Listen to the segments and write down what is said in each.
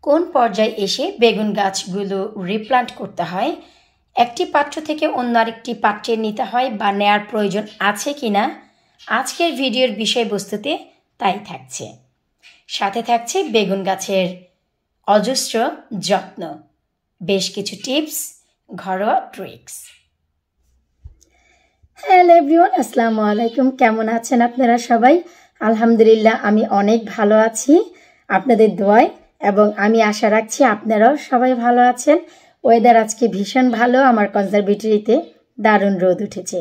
কোন পর্যায়ে এসে বেগুন গাছগুলো রিপ্লান্ট করতে হয়, একটি পাত্র থেকে অন্য আরেকটি পাত্রে নিতে হয় বা নেয়ার প্রয়োজন আছে কিনা, আজকের ভিডিওর বিষয়বস্তুতে তাই থাকছে। সাথে থাকছে বেগুন গাছের অজস্র যত্ন, বেশ কিছু টিপস, ঘরোয়া ট্রিক্স। হ্যালো এভরিওয়ান, আসসালামু আলাইকুম। কেমন আছেন আপনারা সবাই? আলহামদুলিল্লাহ, আমি অনেক ভালো আছি আপনাদের দোয়ায়, এবং আমি আশা রাখছি আপনারাও সবাই ভালো আছেন। ওয়েদার আজকে ভীষণ ভালো, আমার কনজারভেটরিতে দারুণ রোদ উঠেছে।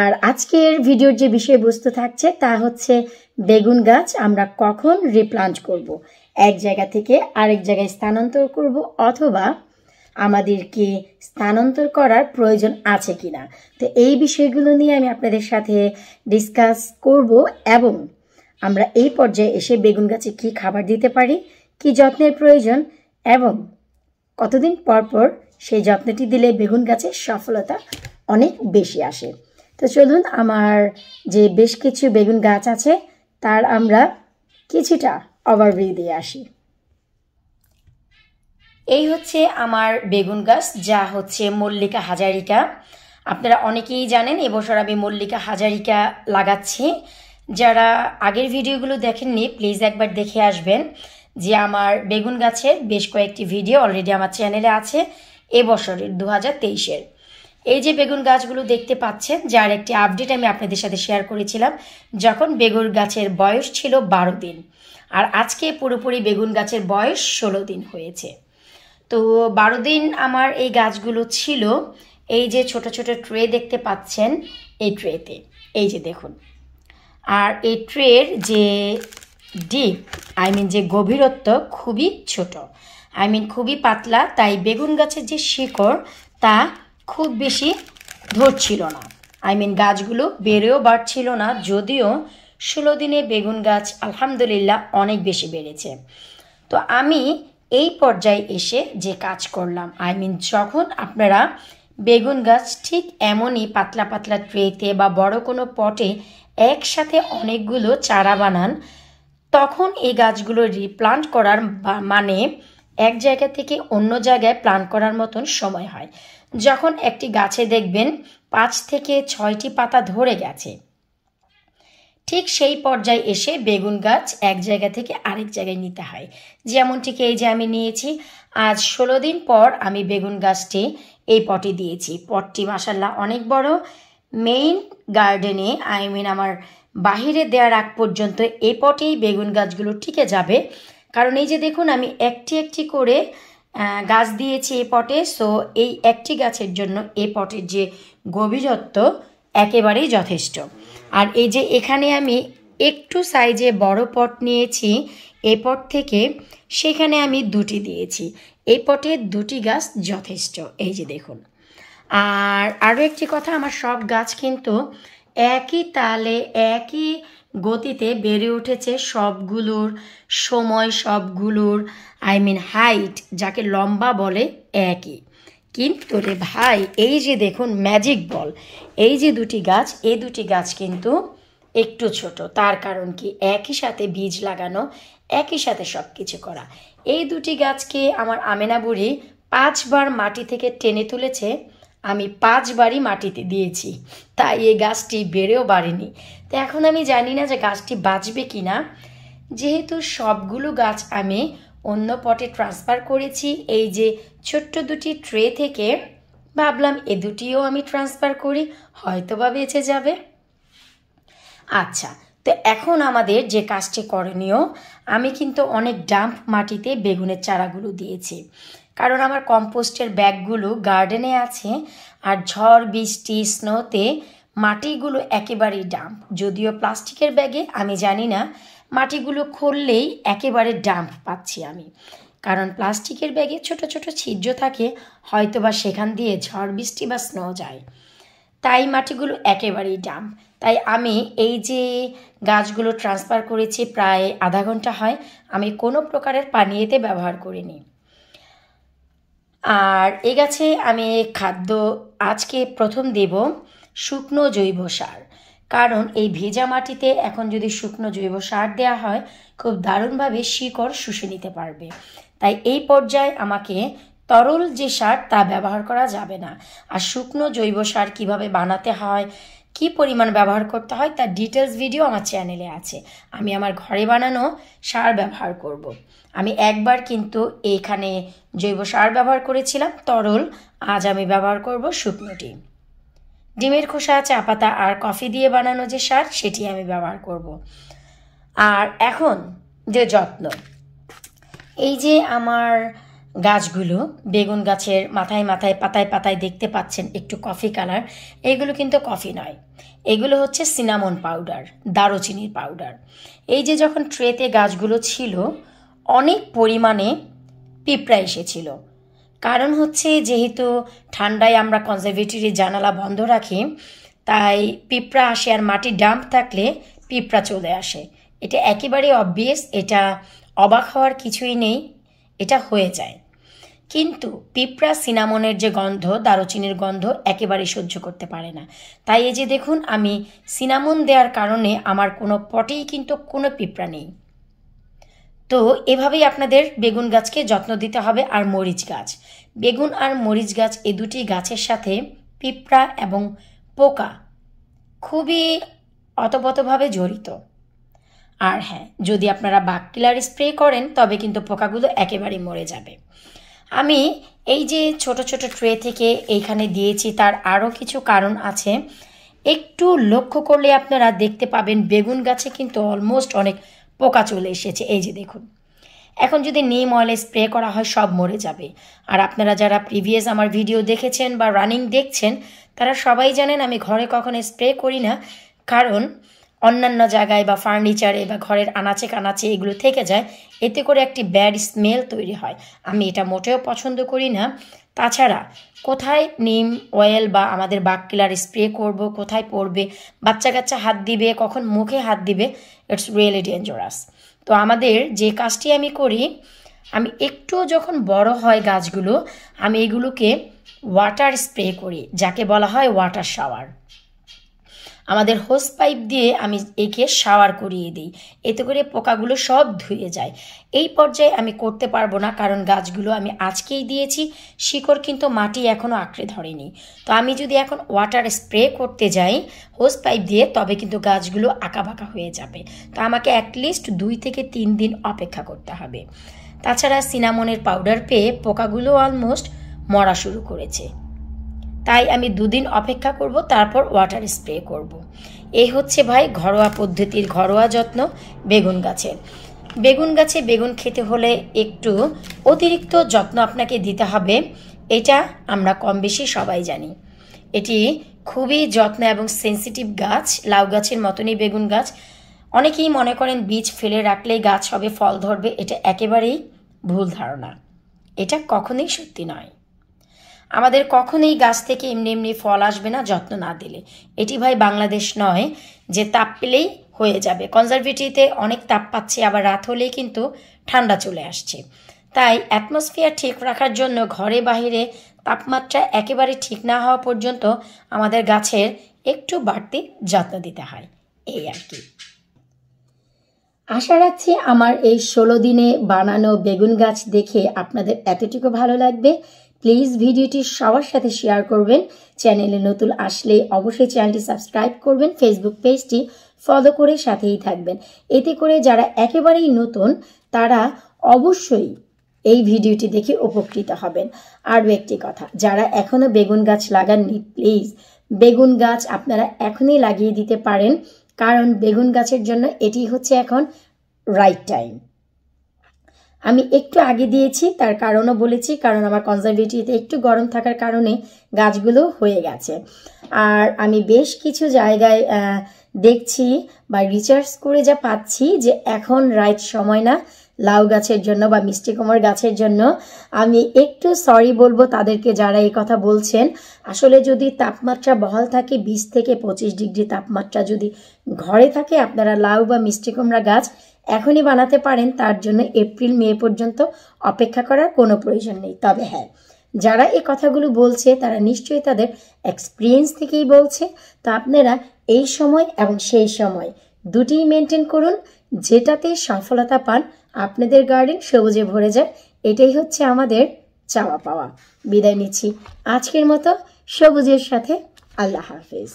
আর আজকের ভিডিওর যে বিষয়বস্তু থাকছে তা হচ্ছে বেগুন গাছ আমরা কখন রিপ্লান্ট করব, এক জায়গা থেকে আরেক জায়গায় স্থানান্তর করব, অথবা আমাদেরকে স্থানান্তর করার প্রয়োজন আছে কিনা। তো এই বিষয়গুলো নিয়ে আমি আপনাদের সাথে ডিসকাস করব, এবং আমরা এই পর্যায়ে এসে বেগুন গাছে কী খাবার দিতে পারি, কী যত্নের প্রয়োজন, এবং কতদিন পর পর সেই যত্নটি দিলে বেগুন গাছের সফলতা অনেক বেশি আসে। তো চলুন, আমার যে বেশ কিছু বেগুন গাছ আছে তার আমরা কিছুটা ওভারভিউ দিয়ে আসি। এই হচ্ছে আমার বেগুন গাছ, যা হচ্ছে মল্লিকা হাজারিকা। আপনারা অনেকেই জানেন এবছর আমি মল্লিকা হাজারিকা লাগাচ্ছি। যারা আগের ভিডিওগুলো দেখেননি প্লিজ একবার দেখে আসবেন, যে আমার বেগুন গাছের বেশ কয়েকটি ভিডিও অলরেডি আমার চ্যানেলে আছে এবছরের 2023-এর। এই যে বেগুন গাছগুলো দেখতে পাচ্ছেন, যার একটি আপডেট আমি আপনাদের সাথে শেয়ার করেছিলাম যখন বেগুন গাছের বয়স ছিল 12 দিন, আর আজকে পুরোপুরি বেগুন গাছের বয়স 16 দিন হয়েছে। তো 12 দিন আমার এই গাছগুলো ছিল এই যে ছোট ছোট ট্রে দেখতে পাচ্ছেন, এই ট্রেতে, এই যে দেখুন। আর এই ট্রের যে ডিপ যে গভীরত্ব খুবই ছোট, খুবই পাতলা, তাই বেগুন গাছের যে শিকড় তা খুব বেশি ধরছিল না। গাছগুলো বেড়েও বাড়ছিল না, যদিও 16 দিনে বেগুন গাছ আলহামদুলিল্লাহ অনেক বেশি বেড়েছে। তো আমি এই পর্যায়ে এসে যে কাজ করলাম, যখন আপনারা বেগুন গাছ ঠিক এমনই পাতলা পাতলা ট্রেতে বা বড় কোনো পটে একসাথে অনেকগুলো চারা বানান, তখন এই গাছগুলো রিপ্লান্ট করার মানে এক জায়গা থেকে অন্য জায়গায় প্লান্ট করার মতন সময় হয়। যখন একটি গাছে দেখবেন 5 থেকে 6টি পাতা ধরে গেছে, ঠিক সেই পর্যায়ে এসে বেগুন গাছ এক জায়গা থেকে আরেক জায়গায় নিতে হয়। যেমন ঠিক এই যে আমি নিয়েছি, আজ 16 দিন পর আমি বেগুন গাছটি এই পটে দিয়েছি। পটটি মাশাআল্লাহ অনেক বড়। মেইন গার্ডেনে আমার বাহিরে দেওয়ার আগ পর্যন্ত এই পটেই বেগুন গাছগুলো টিকে যাবে, কারণ এই যে দেখুন আমি একটি একটি করে গাছ দিয়েছি এই পটে। সো এই একটি গাছের জন্য এই পটের যে গভীরত্ব একেবারেই যথেষ্ট। আর এই যে এখানে আমি একটু সাইজে বড় পট নিয়েছি এই পট থেকে, সেখানে আমি 2টি দিয়েছি। এই পটে 2টি গাছ যথেষ্ট, এই যে দেখুন। আর আরও একটি কথা, আমার সব গাছ কিন্তু একই তালে একই গতিতে বেড়ে উঠেছে। সবগুলোর সময়, সবগুলোর হাইট, যাকে লম্বা বলে, একই। কিন্তু রে ভাই, এই যে দেখুন ম্যাজিক বল, এই যে 2টি গাছ, এই 2টি গাছ কিন্তু একটু ছোট। তার কারণ কি, একই সাথে বীজ লাগানো, একই সাথে সব কিছু করা। এই 2টি গাছকে আমার আমেনা বুড়ি 5 বার মাটি থেকে টেনে তুলেছে, আমি 5 বারই মাটিতে দিয়েছি, তাই এই গাছটি বেড়েও বাড়েনি। তো এখন আমি জানি না যে গাছটি বাঁচবে কি না। যেহেতু সবগুলো গাছ আমি অন্য পটে ট্রান্সফার করেছি, এই যে ছোট্ট 2টি ট্রে থেকে, ভাবলাম এ 2টিও আমি ট্রান্সফার করি, হয়তো বা বেঁচে যাবে। আচ্ছা, তো এখন আমাদের যে কাজটি করণীয়, আমি কিন্তু অনেক ডাম্প মাটিতে বেগুনের চারাগুলো দিয়েছি, কারণ আমার কম্পোস্টের ব্যাগগুলো গার্ডেনে আছে, আর ঝড় বৃষ্টি স্নোতে মাটিগুলো একেবারেই ডাম্প। যদিও প্লাস্টিকের ব্যাগে আমি জানি না, মাটিগুলো খুললেই একেবারে ডাম্প পাচ্ছি আমি, কারণ প্লাস্টিকের ব্যাগে ছোট ছোট ছিদ্র থাকে, হয়তো বা সেখান দিয়ে ঝড় বৃষ্টি বা স্নো যায়, তাই মাটিগুলো একেবারেই ডাম্প। তাই আমি এই যে গাছগুলো ট্রান্সফার করেছি প্রায় আধা ঘন্টা হয়, আমি কোনো প্রকারের পানি এতে ব্যবহার করিনি। আর এই গাছে আমি খাদ্য আজকে প্রথম দেব শুকনো জৈব সার, কারণ এই ভেজা মাটিতে এখন যদি শুকনো জৈব সার দেওয়া হয় খুব দারুণভাবে শিকড় শুষে নিতে পারবে। তাই এই পর্যায়ে আমাকে তরল যে সার তা ব্যবহার করা যাবে না। আর শুকনো জৈব সার কীভাবে বানাতে হয়, কি পরিমাণ ব্যবহার করতে হয় তার ডিটেলস ভিডিও আমার চ্যানেলে আছে। আমি আমার ঘরে বানানো সার ব্যবহার করব। আমি একবার কিন্তু এইখানে জৈব সার ব্যবহার করেছিলাম তরল, আজ আমি ব্যবহার করব শুকনোটি। ডিমের খোসা, চা পাতা আর কফি দিয়ে বানানো যে সার সেটি আমি ব্যবহার করব। আর এখন যে যত্ন, এই যে আমার গাছগুলো, বেগুন গাছের মাথায় মাথায় পাতায় পাতায় দেখতে পাচ্ছেন একটু কফি কালার, এগুলো কিন্তু কফি নয়, এগুলো হচ্ছে সিনামন পাউডার, দারুচিনির পাউডার। এই যে যখন ট্রেতে গাছগুলো ছিল অনেক পরিমাণে পিঁপড়া এসেছিল। কারণ হচ্ছে যেহেতু ঠান্ডায় আমরা কনজারভেটরির জানালা বন্ধ রাখি, তাই পিঁপড়া আসে, আর মাটির ডাম্প থাকলে পিঁপড়া চলে আসে। এটা একেবারে অবভিয়াস, এটা অবাক হওয়ার কিছুই নেই, এটা হয়ে যায়। কিন্তু পিঁপড়া সিনামনের যে গন্ধ, দারুচিনির গন্ধ একেবারেই সহ্য করতে পারে না। তাই এই যে দেখুন, আমি সিনামন দেওয়ার কারণে আমার কোনো পটেই কিন্তু কোনো পিঁপড়া নেই। তো এভাবেই আপনাদের বেগুন গাছকে যত্ন দিতে হবে। আর মরিচ গাছ, বেগুন আর মরিচ গাছ এই দুটি গাছের সাথে পিঁপড়া এবং পোকা খুবই অতপ্রতভাবে জড়িত। আর হ্যাঁ, যদি আপনারা বাগ কিলার স্প্রে করেন তবে কিন্তু পোকাগুলো একেবারেই মরে যাবে। আমি এই যে ছোট ছোট ট্রে থেকে এইখানে দিয়েছি, তার আরও কিছু কারণ আছে। একটু লক্ষ্য করলে আপনারা দেখতে পাবেন বেগুন গাছে কিন্তু অলমোস্ট অনেক পোকা চলে এসেছে। এই যে দেখুন, এখন যদি নিম অয়েলে স্প্রে করা হয় সব মরে যাবে। আর আপনারা যারা প্রিভিয়াস আমার ভিডিও দেখেছেন বা রানিং দেখছেন তারা সবাই জানেন আমি ঘরে কখনো স্প্রে করি না, কারণ অন্যান্য জায়গায় বা ফার্নিচারে বা ঘরের আনাচে কানাচে এগুলো থেকে যায়, এতে করে একটি ব্যাড স্মেল তৈরি হয়। আমি এটা মোটেও পছন্দ করি না। তাছাড়া কোথায় নিম অয়েল বা আমাদের বাগ কিলার স্প্রে করব, কোথায় পড়বে, বাচ্চা কাচ্চা হাত দিবে, কখন মুখে হাত দিবে, ইটস রিয়েলি ডেঞ্জারাস। তো আমাদের যে কাজটি আমি করি, আমি একটু যখন বড় হয় গাছগুলো, আমি এগুলোকে ওয়াটার স্প্রে করি, যাকে বলা হয় ওয়াটার শাওয়ার। আমাদের হোস পাইপ দিয়ে আমি একে শাওয়ার করিয়ে দিই, এতে করে পোকাগুলো সব ধুয়ে যায়। এই পর্যায়ে আমি করতে পারবো না, কারণ গাছগুলো আমি আজকেই দিয়েছি, শিকড় কিন্তু মাটি এখনও আঁকড়ে ধরেনি। তো আমি যদি এখন ওয়াটার স্প্রে করতে যাই হোস পাইপ দিয়ে, তবে কিন্তু গাছগুলো আঁকাবাঁকা হয়ে যাবে। তো আমাকে অ্যাটলিস্ট 2 থেকে 3 দিন অপেক্ষা করতে হবে। তাছাড়া সিনামনের পাউডার পেয়ে পোকাগুলো অলমোস্ট মরা শুরু করেছে, তাই আমি 2 দিন অপেক্ষা করব, তারপর ওয়াটার স্প্রে করব। এই হচ্ছে ভাই ঘরোয়া পদ্ধতির ঘরোয়া যত্ন বেগুন গাছের। বেগুন গাছে বেগুন খেতে হলে একটু অতিরিক্ত যত্ন আপনাকে দিতে হবে, এটা আমরা কম বেশি সবাই জানি। এটি খুবই যত্ন এবং সেন্সিটিভ গাছ, লাউ গাছের মতনই বেগুন গাছ। অনেকেই মনে করেন বীজ ফেলে রাখলেই গাছ হবে, ফল ধরবে, এটা একেবারেই ভুল ধারণা, এটা কখনোই সত্যি নয়। আমাদের কখনোই গাছ থেকে এমনি এমনি ফল আসবে না যত্ন না দিলে। এটি ভাই বাংলাদেশ নয় যে তাপ পেলেই হয়ে যাবে। কনজারভেটরিতে অনেক তাপ পাচ্ছে, আবার রাত হলেই কিন্তু ঠান্ডা চলে আসছে। তাই অ্যাটমসফিয়ার ঠিক রাখার জন্য ঘরে বাহিরে তাপমাত্রা একেবারে ঠিক না হওয়া পর্যন্ত আমাদের গাছের একটু বাড়তি যত্ন দিতে হয়, এই আর কি। আশা রাখছি আমার এই 16 দিনে বানানো বেগুন গাছ দেখে আপনাদের এতটুকু ভালো লাগবে। প্লিজ ভিডিওটি সবার সাথে শেয়ার করবেন। চ্যানেলে নতুন আসলে অবশ্যই চ্যানেলটি সাবস্ক্রাইব করবেন, ফেসবুক পেজটি ফলো করে সাথেই থাকবেন। এতে করে যারা একেবারেই নতুন তারা অবশ্যই এই ভিডিওটি দেখে উপকৃত হবেন। আরও একটি কথা, যারা এখনও বেগুন গাছ লাগাননি, প্লিজ বেগুন গাছ আপনারা এখনই লাগিয়ে দিতে পারেন, কারণ বেগুন গাছের জন্য এটি হচ্ছে এখন রাইট টাইম। আমি একটু আগে দিয়েছি, তার কারণও বলেছি, কারণ আমার কনজারভেটরিতে একটু গরম থাকার কারণে গাছগুলো হয়ে গেছে। আর আমি বেশ কিছু জায়গায় দেখছি বা রিসার্চ করে যা পাচ্ছি যে এখন রাইট সময় না লাউ গাছের জন্য বা মিষ্টি কুমড় গাছের জন্য। আমি একটু সরি বলবো তাদেরকে যারা এই কথা বলছেন। আসলে যদি তাপমাত্রা বহাল থাকে 20 থেকে 25 ডিগ্রি তাপমাত্রা যদি ঘরে থাকে, আপনারা লাউ বা মিষ্টি কুমড়া গাছ এখনই বানাতে পারেন। তার জন্য এপ্রিল মে পর্যন্ত অপেক্ষা করার কোনো প্রয়োজন নেই। তবে হ্যাঁ, যারা এই কথাগুলো বলছে তারা নিশ্চয়ই তাদের এক্সপিরিয়েন্স থেকেই বলছে। তো আপনারা এই সময় এবং সেই সময় দুটিই মেনটেন করুন, যেটাতে সফলতা পান, আপনাদের গার্ডেন সবুজে ভরে যায়। এটাই হচ্ছে আমাদের চাওয়া পাওয়া। বিদায় নিচ্ছি আজকের মতো সবুজের সাথে। আল্লাহ হাফেজ।